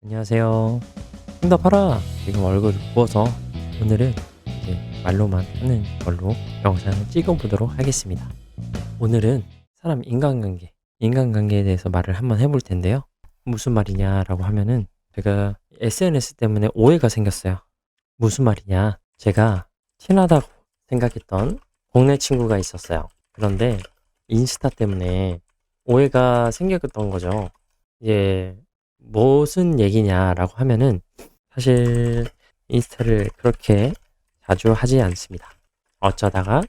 안녕하세요. 응답하라! 지금 얼굴이 부어서 오늘은 이제 말로만 하는 걸로 영상을 찍어보도록 하겠습니다. 오늘은 사람 인간관계에 대해서 말을 한번 해볼 텐데요. 무슨 말이냐라고 하면은 제가 SNS 때문에 오해가 생겼어요. 무슨 말이냐? 제가 친하다고 생각했던 동네 친구가 있었어요. 그런데 인스타 때문에 오해가 생겼던 거죠. 이게 무슨 얘기냐라고 하면은 사실 인스타를 그렇게 자주 하지 않습니다. 어쩌다가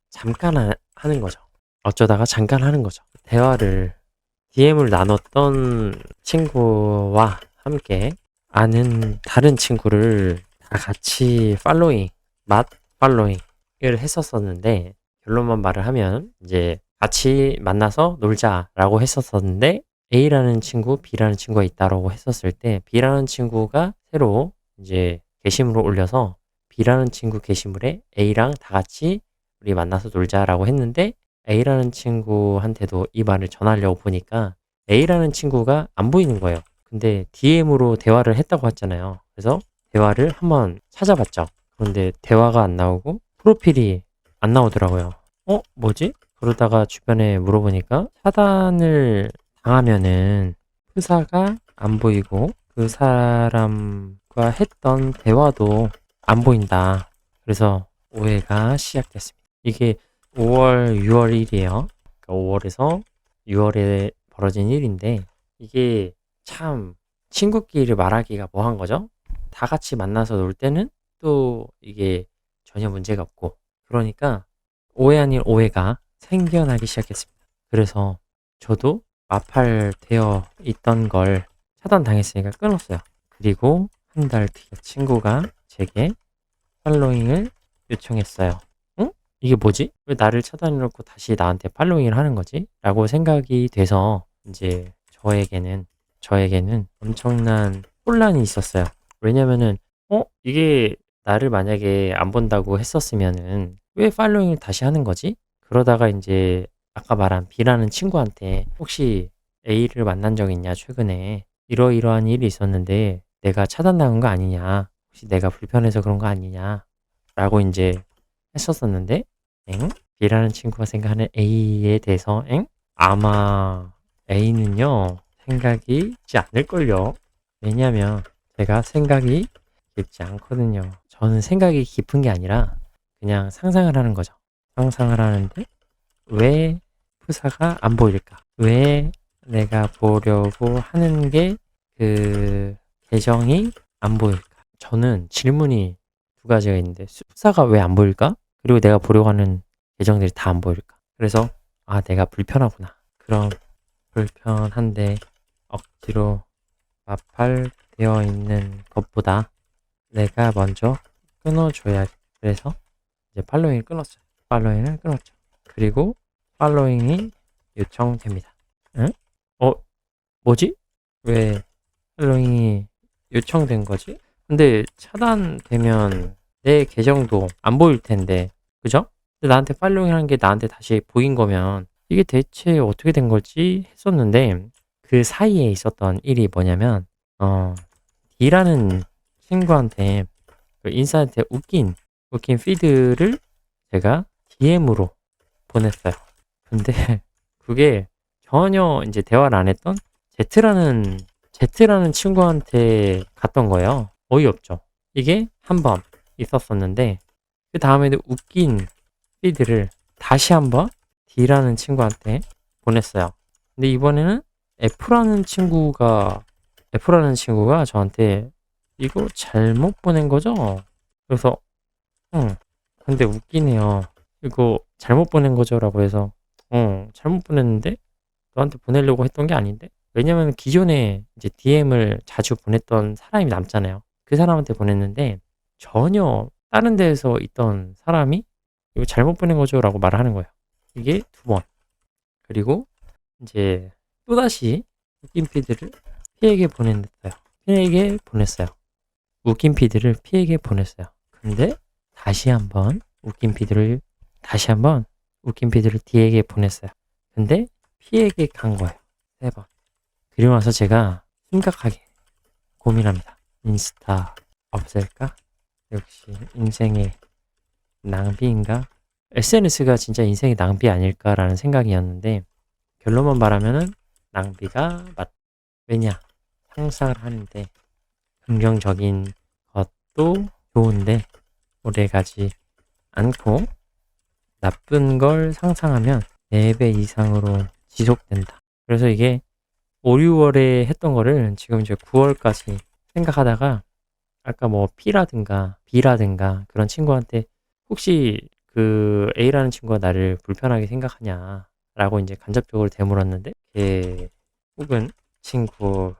잠깐 하는 거죠. 어쩌다가 잠깐 하는 거죠. 대화를 DM을 나눴던 친구와 함께 아는 다른 친구를 다 같이 맛 팔로잉을 했었었는데 결론만 말을 하면 이제 같이 만나서 놀자라고 했었었는데 A라는 친구, B라는 친구가 있다라고 했었을 때 B라는 친구가 새로 이제 게시물을 올려서 B라는 친구 게시물에 A랑 다 같이 우리 만나서 놀자라고 했는데 A라는 친구한테도 이 말을 전하려고 보니까 A라는 친구가 안 보이는 거예요. 근데 DM으로 대화를 했다고 했잖아요. 그래서 대화를 한번 찾아봤죠. 그런데 대화가 안 나오고 프로필이 안 나오더라고요. 뭐지? 그러다가 주변에 물어보니까 차단을 당하면은 프사가 안 보이고 그 사람과 했던 대화도 안 보인다. 그래서 오해가 시작됐습니다. 이게 5월, 6월 일이에요. 그러니까 5월에서 6월에 벌어진 일인데 이게 참 친구끼리 말하기가 뭐한 거죠? 다 같이 만나서 놀 때는 또 이게 전혀 문제가 없고 그러니까 오해 아닌 오해가 생겨나기 시작했습니다. 그래서 저도 마팔되어 있던 걸 차단당했으니까 끊었어요. 그리고 한 달 뒤에 친구가 제게 팔로잉을 요청했어요. 응? 이게 뭐지? 왜 나를 차단해놓고 다시 나한테 팔로잉을 하는 거지? 라고 생각이 돼서 이제 저에게는 엄청난 혼란이 있었어요. 왜냐면은 이게 나를 만약에 안 본다고 했었으면은 왜 팔로잉을 다시 하는 거지? 그러다가 이제 아까 말한 B라는 친구한테 혹시 A를 만난 적 있냐 최근에 이러이러한 일이 있었는데 내가 차단당한 거 아니냐 혹시 내가 불편해서 그런 거 아니냐 라고 이제 했었었는데 B라는 친구가 생각하는 A에 대해서 아마 A는요 생각이 있지 않을걸요. 왜냐면 제가 생각이 깊지 않거든요. 저는 생각이 깊은 게 아니라 그냥 상상을 하는 거죠. 상상을 하는데 왜 프사가 안 보일까? 왜 내가 보려고 하는 게 그 계정이 안 보일까? 저는 질문이 두 가지가 있는데 프사가 왜 안 보일까? 그리고 내가 보려고 하는 계정들이 다 안 보일까? 그래서 내가 불편하구나. 그럼 불편한데 억지로 마팔되어 있는 것보다 내가 먼저 끊어줘야 돼. 그래서 이제 팔로잉을 끊었어요. 팔로잉을 끊었죠. 그리고 팔로잉이 요청됩니다. 응? 뭐지? 왜 팔로잉이 요청된 거지? 근데 차단되면 내 계정도 안 보일 텐데, 그죠? 근데 나한테 팔로잉 하는 게 나한테 다시 보인 거면 이게 대체 어떻게 된 걸지 했었는데 그 사이에 있었던 일이 뭐냐면 D라는 친구한테 그 인사한테 웃긴 피드를 제가 DM으로 보냈어요. 근데 그게 전혀 이제 대화를 안 했던 Z라는 친구한테 갔던 거예요. 어이없죠. 이게 한 번 있었었는데 그 다음에도 웃긴 피드를 다시 한번 D라는 친구한테 보냈어요. 근데 이번에는 F라는 친구가 저한테 이거 잘못 보낸 거죠? 그래서 근데 웃기네요. 이거 잘못 보낸 거죠? 라고 해서 잘못 보냈는데 너한테 보내려고 했던 게 아닌데? 왜냐면 기존에 이제 DM을 자주 보냈던 사람이 남잖아요. 그 사람한테 보냈는데 전혀 다른 데에서 있던 사람이 이거 잘못 보낸 거죠? 라고 말을 하는 거예요. 이게 두 번. 그리고 이제 또다시 웃긴 피드를 P에게 보냈어요. 웃긴 피드를 P에게 보냈어요. 근데 다시 한번 웃긴 피드를 D에게 보냈어요. 근데 P에게 간 거예요. 3번. 그리고 나서 제가 심각하게 고민합니다. 인스타 없앨까? 역시 인생의 낭비인가? SNS가 진짜 인생의 낭비 아닐까라는 생각이었는데 결론만 말하면은 낭비가 맞다. 왜냐? 상상을 하는데 긍정적인 것도 좋은데 오래가지 않고 나쁜 걸 상상하면 4배 이상으로 지속된다. 그래서 이게 5, 6월에 했던 거를 지금 이제 9월까지 생각하다가 아까 뭐 P라든가 B라든가 그런 친구한테 혹시 그 A라는 친구가 나를 불편하게 생각하냐라고 이제 간접적으로 되물었는데 걔 혹은 친구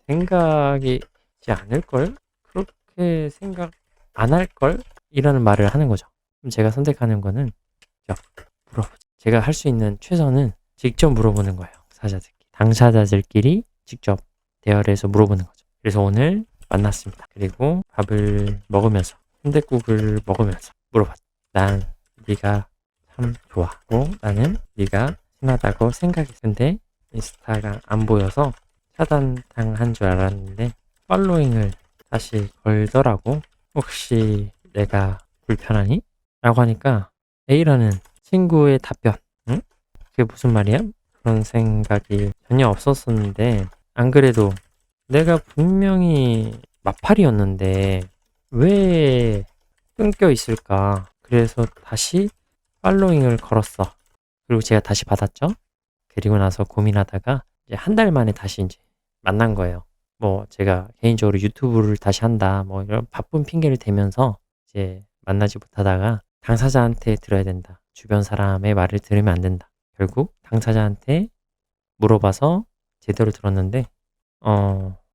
생각이지 않을걸? 그렇게 생각 안 할걸? 이라는 말을 하는 거죠. 그럼 제가 선택하는 거는 직접 물어보죠. 제가 할 수 있는 최선은 직접 물어보는 거예요. 당사자들끼리 직접 대화를 해서 물어보는 거죠. 그래서 오늘 만났습니다. 그리고 밥을 먹으면서 순댓국을 먹으면서 물어봤죠. 난 네가 참 좋아하고 나는 네가 심하다고 생각했어. 근데 인스타가 안 보여서 차단당한 줄 알았는데 팔로잉을 다시 걸더라고. 혹시 내가 불편하니? 라고 하니까 A라는 친구의 답변. 응? 그게 무슨 말이야? 그런 생각이 전혀 없었었는데 안 그래도 내가 분명히 마팔이었는데 왜 끊겨 있을까? 그래서 다시 팔로잉을 걸었어. 그리고 제가 다시 받았죠. 그리고 나서 고민하다가 이제 한 달 만에 다시 이제 만난 거예요. 뭐 제가 개인적으로 유튜브를 다시 한다 뭐 이런 바쁜 핑계를 대면서 이제 만나지 못하다가 당사자한테 들어야 된다. 주변 사람의 말을 들으면 안 된다. 결국 당사자한테 물어봐서 제대로 들었는데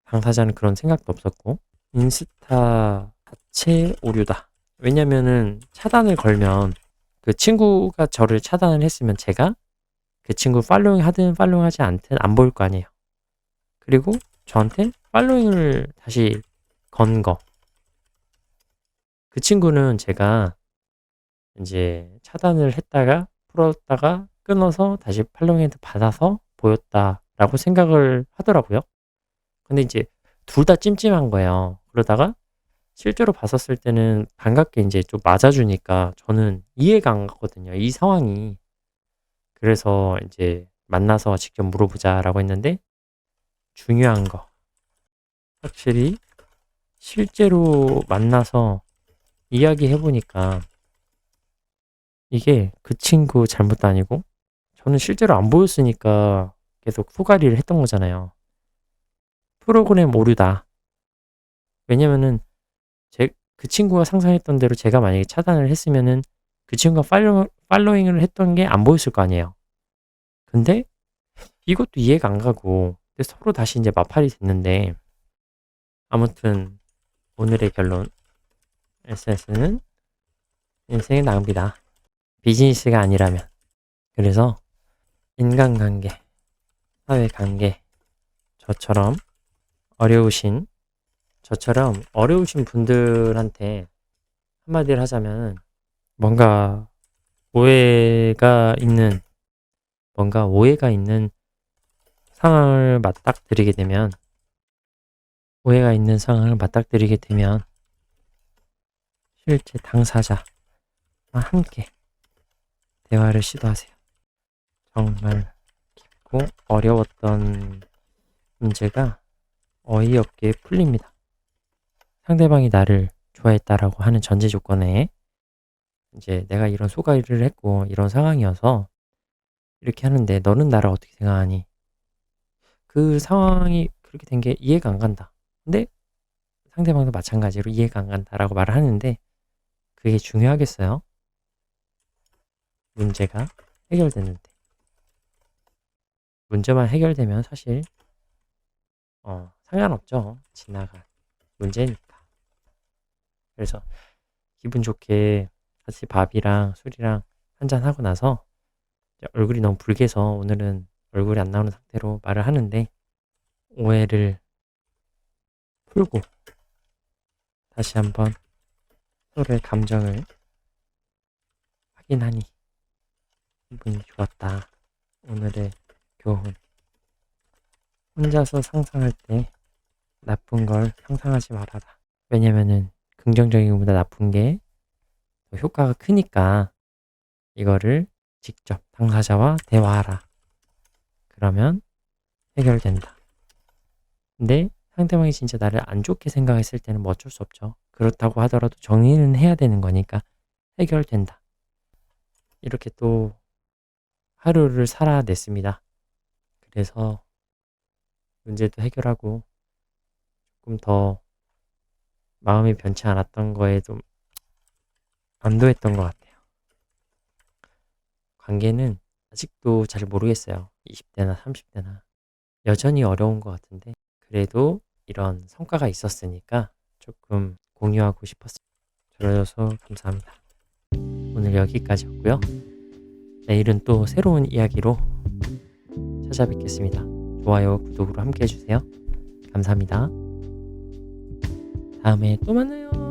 당사자는 그런 생각도 없었고 인스타 자체 오류다. 왜냐면은 차단을 걸면 그 친구가 저를 차단을 했으면 제가 그 친구 팔로잉 하든 팔로잉 하지 않든 안 보일 거 아니에요. 그리고 저한테 팔로잉을 다시 건 거. 그 친구는 제가 이제 차단을 했다가 풀었다가 끊어서 다시 팔로잉을 받아서 보였다라고 생각을 하더라고요. 근데 이제 둘 다 찜찜한 거예요. 그러다가 실제로 봤었을 때는 반갑게 이제 좀 맞아주니까 저는 이해가 안 갔거든요. 이 상황이. 그래서 이제 만나서 직접 물어보자라고 했는데 중요한 거. 확실히 실제로 만나서 이야기해보니까 이게 그 친구 잘못도 아니고 저는 실제로 안 보였으니까 계속 소가리를 했던 거잖아요. 프로그램 오류다. 왜냐면은 그 친구가 상상했던 대로 제가 만약에 차단을 했으면은 그 친구가 팔로잉을 했던 게 안 보였을 거 아니에요. 근데 이것도 이해가 안 가고 근데 서로 다시 이제 마팔이 됐는데 아무튼 오늘의 결론 SNS는 인생의 낭비다. 비즈니스가 아니라면. 그래서 인간관계, 사회관계, 저처럼 어려우신 분들한테 한마디를 하자면 뭔가 오해가 있는 상황을 맞닥뜨리게 되면 실제 당사자와 함께 대화를 시도하세요. 정말 깊고 어려웠던 문제가 어이없게 풀립니다. 상대방이 나를 좋아했다라고 하는 전제 조건에 이제 내가 이런 소가리를 했고 이런 상황이어서 이렇게 하는데 너는 나를 어떻게 생각하니? 그 상황이 그렇게 된 게 이해가 안 간다. 근데 상대방도 마찬가지로 이해가 안 간다라고 말을 하는데 그게 중요하겠어요? 문제가 해결됐는데. 문제만 해결되면 사실 상관없죠. 지나갈 문제니까. 그래서 기분 좋게 같이 밥이랑 술이랑 한잔 하고 나서 얼굴이 너무 붉게서 오늘은 얼굴이 안 나오는 상태로 말을 하는데 오해를 풀고 다시 한번 서로의 감정을 확인하니 기분이 좋았다. 오늘의 교훈. 혼자서 상상할 때 나쁜 걸 상상하지 말아라. 왜냐면은 긍정적인 것보다 나쁜 게 더 효과가 크니까 이거를 직접 당사자와 대화하라. 그러면 해결된다. 근데 상대방이 진짜 나를 안 좋게 생각했을 때는 뭐 어쩔 수 없죠. 그렇다고 하더라도 정리는 해야 되는 거니까 해결된다. 이렇게 또 하루를 살아냈습니다. 그래서 문제도 해결하고 조금 더 마음이 변치 않았던 거에 좀 안도했던 것 같아요. 관계는 아직도 잘 모르겠어요. 20대나 30대나 여전히 어려운 것 같은데 그래도 이런 성과가 있었으니까 조금 공유하고 싶었어요. 들어줘서 감사합니다. 오늘 여기까지였고요. 내일은 또 새로운 이야기로 찾아뵙겠습니다. 좋아요, 구독으로 함께 해주세요. 감사합니다. 다음에 또 만나요.